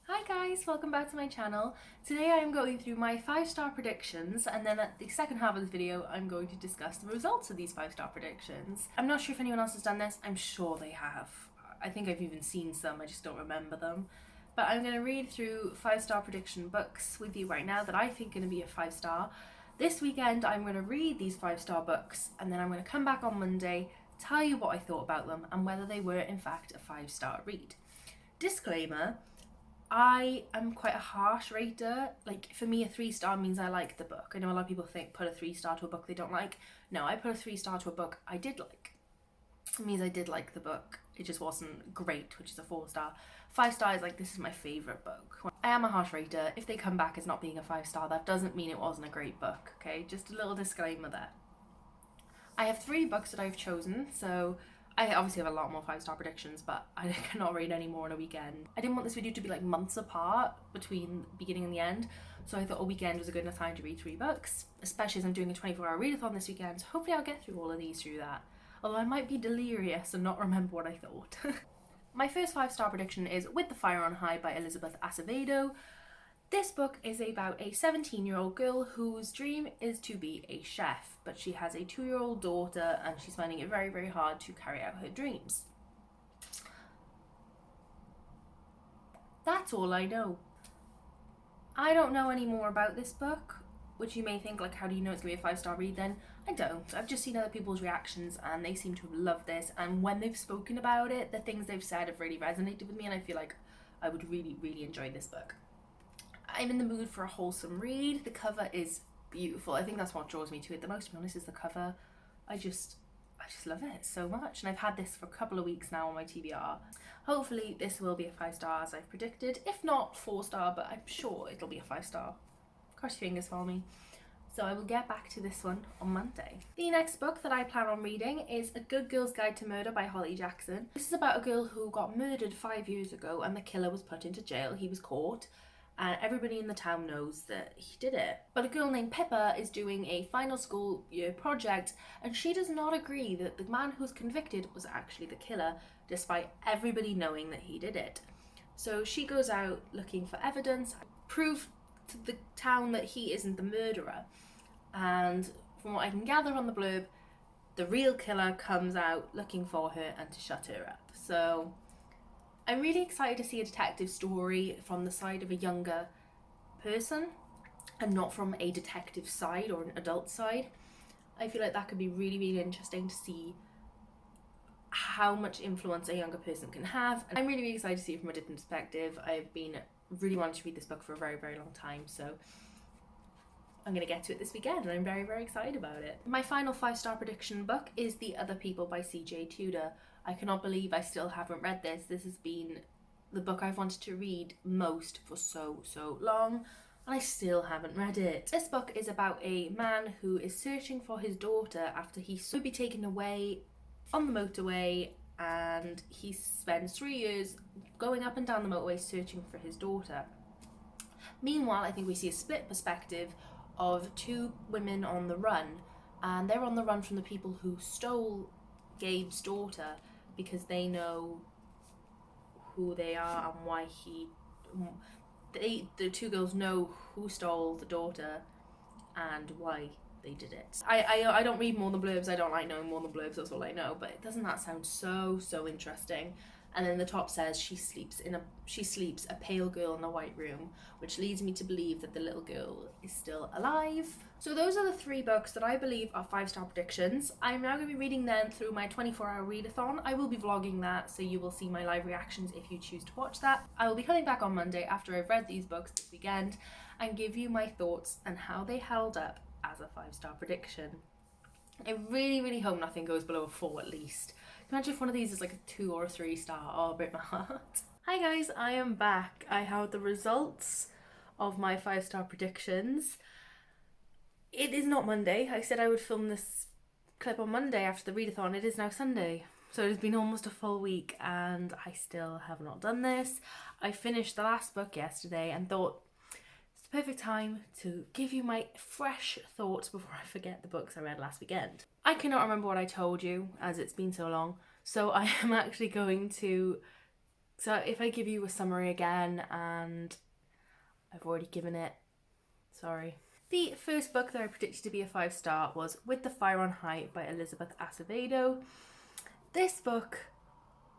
Hi guys, welcome back to my channel. Today I am going through my 5-star predictions, and then at the second half of this video I'm going to discuss the results of these 5-star predictions. I'm not sure if anyone else has done this, I'm sure they have. I think I've even seen some, I just don't remember them. But I'm going to read through 5-star prediction books with you right now that I think are going to be a 5-star. This weekend I'm going to read these 5-star books, and then I'm going to come back on Monday, tell you what I thought about them and whether they were in fact a 5-star read. Disclaimer, I am quite a harsh rater. Like, for me, a 3-star means I like the book. I know a lot of people think put a 3-star to a book they don't like. No, I put a 3-star to a book I did like. It means I did like the book. It just wasn't great, which is a 4-star. 5-star is like, this is my favourite book. I am a harsh rater. If they come back as not being a 5-star, that doesn't mean it wasn't a great book, okay? Just a little disclaimer there. I have 3 books that I've chosen, so I obviously have a lot more 5-star predictions, but I cannot read any more on a weekend. I didn't want this video to be like months apart between the beginning and the end, so I thought a weekend was a good enough time to read 3 books, especially as I'm doing a 24-hour readathon this weekend, so hopefully I'll get through all of these through that. Although I might be delirious and not remember what I thought. My first 5-star prediction is With the Fire on High by Elizabeth Acevedo. This book is about a 17-year-old girl whose dream is to be a chef, but she has a 2-year-old daughter and she's finding it very, very hard to carry out her dreams. That's all I know. I don't know any more about this book, which you may think, like, how do you know it's going to be a 5-star read then? I don't. I've just seen other people's reactions and they seem to have loved this, and when they've spoken about it, the things they've said have really resonated with me, and I feel like I would really, really enjoy this book. I'm in the mood for a wholesome read. The cover is beautiful. I think that's what draws me to it the most, to be honest, is the cover. I just love it so much, and I've had this for a couple of weeks now on my TBR. Hopefully this will be a 5-star as I've predicted. If not 4-star, but I'm sure it'll be a 5-star. Cross your fingers for me. So I will get back to this one on Monday. The next book that I plan on reading is A Good Girl's Guide to Murder by Holly Jackson. This is about a girl who got murdered 5 years ago and the killer was put into jail. He was caught and everybody in the town knows that he did it. But a girl named Pippa is doing a final school year project and she does not agree that the man who's convicted was actually the killer, despite everybody knowing that he did it. So she goes out looking for evidence, proof to the town that he isn't the murderer. And from what I can gather on the blurb, the real killer comes out looking for her and to shut her up. So I'm really excited to see a detective story from the side of a younger person and not from a detective side or an adult side. I feel like that could be really, really interesting to see how much influence a younger person can have. And I'm really, really excited to see it from a different perspective. I've been really wanting to read this book for a very, very long time, so I'm going to get to it this weekend and I'm very, very excited about it. My final 5-star prediction book is The Other People by CJ Tudor. I cannot believe I still haven't read this. This has been the book I've wanted to read most for so long, and I still haven't read it. This book is about a man who is searching for his daughter after he would be taken away on the motorway, and he spends 3 years going up and down the motorway searching for his daughter. Meanwhile, I think we see a split perspective of 2 women on the run, and they're on the run from the people who stole Gabe's daughter because they know who they are and why the 2 girls know who stole the daughter and why they did it. I don't read more than blurbs. I don't like knowing more than blurbs, that's all I know, but doesn't that sound so interesting? And then the top says she sleeps a pale girl in a white room, which leads me to believe that the little girl is still alive. So those are the 3 books that I believe are 5-star predictions. I'm now going to be reading them through my 24-hour readathon. I will be vlogging that, so you will see my live reactions if you choose to watch that. I will be coming back on Monday after I've read these books this weekend and give you my thoughts and how they held up as a 5-star prediction. I really, really hope nothing goes below a 4 at least. Imagine if one of these is like a 2 or a 3-star. Oh, break my heart. Hi guys, I am back. I have the results of my 5-star predictions. It is not Monday. I said I would film this clip on Monday after the readathon. It is now Sunday. So it has been almost a full week and I still have not done this. I finished the last book yesterday and thought it's the perfect time to give you my fresh thoughts before I forget the books I read last weekend. I cannot remember what I told you as it's been so long, so I am actually going to So if I give you a summary again, and I've already given it, sorry. The first book that I predicted to be a 5-star was With the Fire on High by Elizabeth Acevedo. This book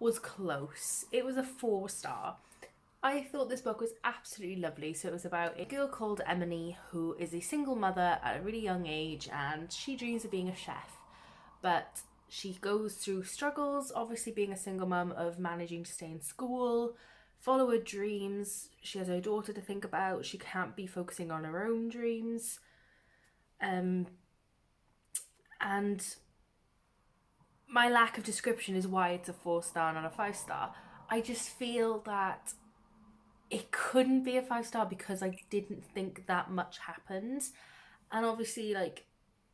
was close. It was a 4-star. I thought this book was absolutely lovely. So it was about a girl called Emily who is a single mother at a really young age, and she dreams of being a chef. But she goes through struggles, obviously being a single mum, of managing to stay in school, follow her dreams. She has her daughter to think about. She can't be focusing on her own dreams. And my lack of description is why it's a 4-star, not a 5-star. I just feel that it couldn't be a 5-star because I didn't think that much happened. And obviously, like,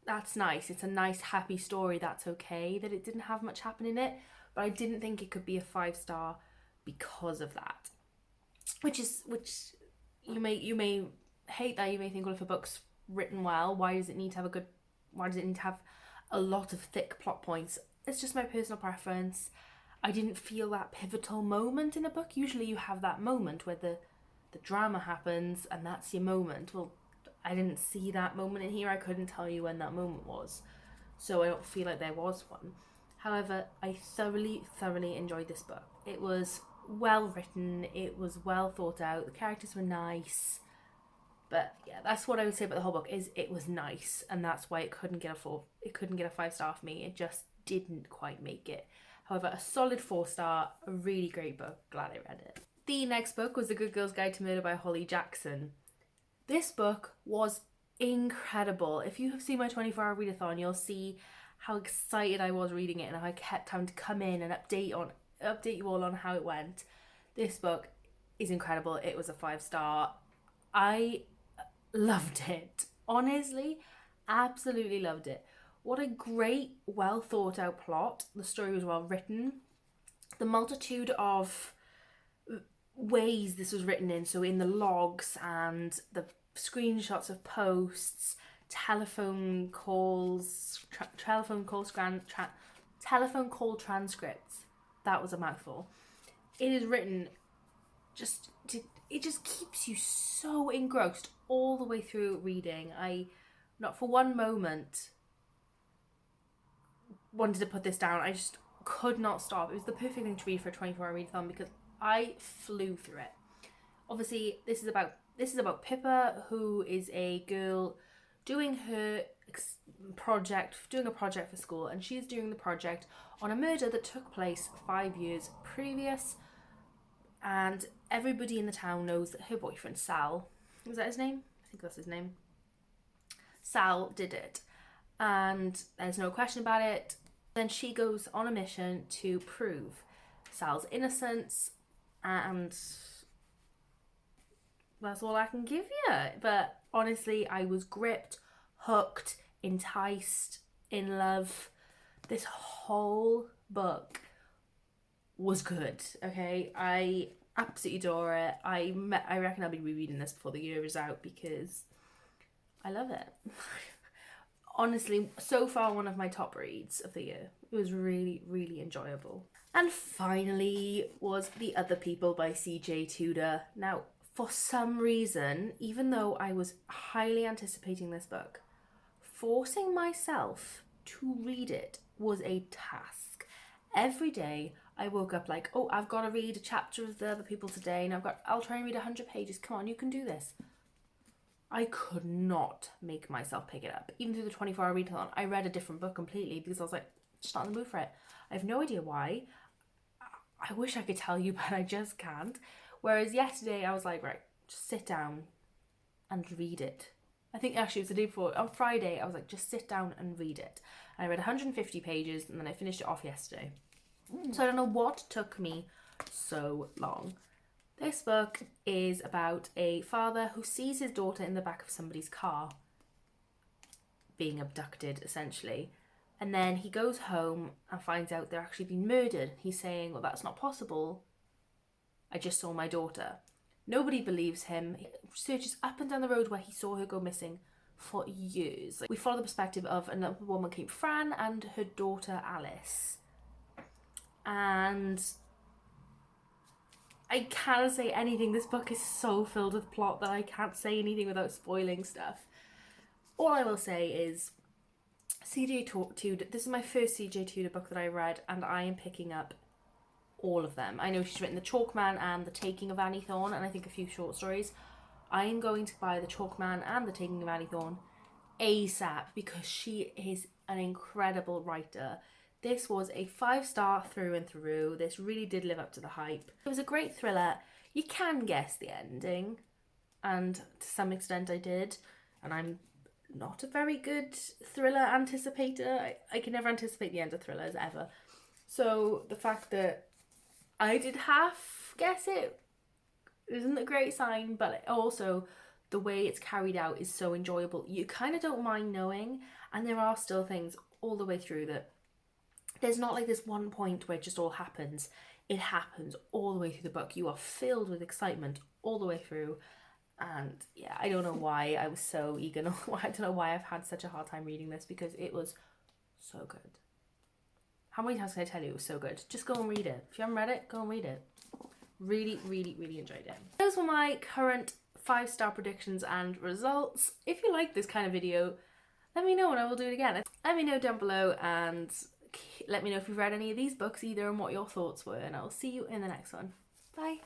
that's nice. It's a nice, happy story. That's okay that it didn't have much happen in it. But I didn't think it could be a 5-star because of that. Which you may hate that. You may think, well, if a book's written well, why does it need to have a lot of thick plot points? It's just my personal preference. I didn't feel that pivotal moment in a book. Usually you have that moment where the drama happens and that's your moment. Well, I didn't see that moment in here. I couldn't tell you when that moment was. So I don't feel like there was one. However, I thoroughly enjoyed this book. It was well written. It was well thought out. The characters were nice. But yeah, that's what I would say about the whole book, is it was nice. And that's why it couldn't get a 5-star for me. It just didn't quite make it. However, a solid 4-star, a really great book. Glad I read it. The next book was The Good Girl's Guide to Murder by Holly Jackson. This book was incredible. If you have seen my 24-hour readathon, you'll see how excited I was reading it and how I kept having to come in and update you all on how it went. This book is incredible. It was a 5-star. I loved it. Honestly, absolutely loved it. What a great, well thought out plot. The story was well written. The multitude of ways this was written in, so in the logs and the screenshots of posts, telephone call transcripts. That was a mouthful. It is written it just keeps you so engrossed all the way through reading. I, not for one moment, wanted to put this down. I just could not stop. It was the perfect thing to read for a 24-hour readathon because I flew through it. Obviously, this is about Pippa, who is a girl doing a project for school, and she's doing the project on a murder that took place 5 years previous, and everybody in the town knows that her boyfriend Sal, was that his name? I think that's his name. Sal did it, and there's no question about it. Then she goes on a mission to prove Sal's innocence, and that's all I can give you. But honestly, I was gripped, hooked, enticed, in love. This whole book was good, okay? I absolutely adore it. I reckon I'll be rereading this before the year is out because I love it. Honestly, so far one of my top reads of the year. It was really, really enjoyable. And finally was The Other People by CJ Tudor. Now, for some reason, even though I was highly anticipating this book, forcing myself to read it was a task. Every day I woke up like, oh, I've got to read a chapter of The Other People today, and I'll try and read 100 pages. Come on, you can do this. I could not make myself pick it up. Even through the 24-hour readathon, I read a different book completely because I was like, just not in the mood for it. I have no idea why. I wish I could tell you, but I just can't. Whereas yesterday I was like, right, just sit down and read it. I think actually it was the day before. On Friday, I was like, just sit down and read it. And I read 150 pages and then I finished it off yesterday. So I don't know what took me so long. This book is about a father who sees his daughter in the back of somebody's car being abducted, essentially. And then he goes home and finds out they're actually being murdered. He's saying, well, that's not possible. I just saw my daughter. Nobody believes him. He searches up and down the road where he saw her go missing for years. We follow the perspective of another woman named Fran and her daughter Alice. And I can't say anything. This book is so filled with plot that I can't say anything without spoiling stuff. All I will say is CJ Tudor. This is my first CJ Tudor book that I read, and I am picking up all of them. I know she's written The Chalkman and The Taking of Annie Thorne, and I think a few short stories. I am going to buy The Chalkman and The Taking of Annie Thorne ASAP because she is an incredible writer. This was a 5-star through and through. This really did live up to the hype. It was a great thriller. You can guess the ending, and to some extent I did, and I'm not a very good thriller anticipator. I can never anticipate the end of thrillers ever. So the fact that I did half guess it isn't a great sign, but also the way it's carried out is so enjoyable. You kind of don't mind knowing, and there are still things all the way through that there's not like this one point where it just all happens. It happens all the way through the book. You are filled with excitement all the way through. And yeah, I don't know why I was so eager. I don't know why I've had such a hard time reading this, because it was so good. How many times can I tell you it was so good? Just go and read it. If you haven't read it, go and read it. Really, really, really enjoyed it. Those were my current 5-star predictions and results. If you like this kind of video, let me know and I will do it again. Let me know down below, and let me know if you've read any of these books either and what your thoughts were, and I'll see you in the next one. Bye.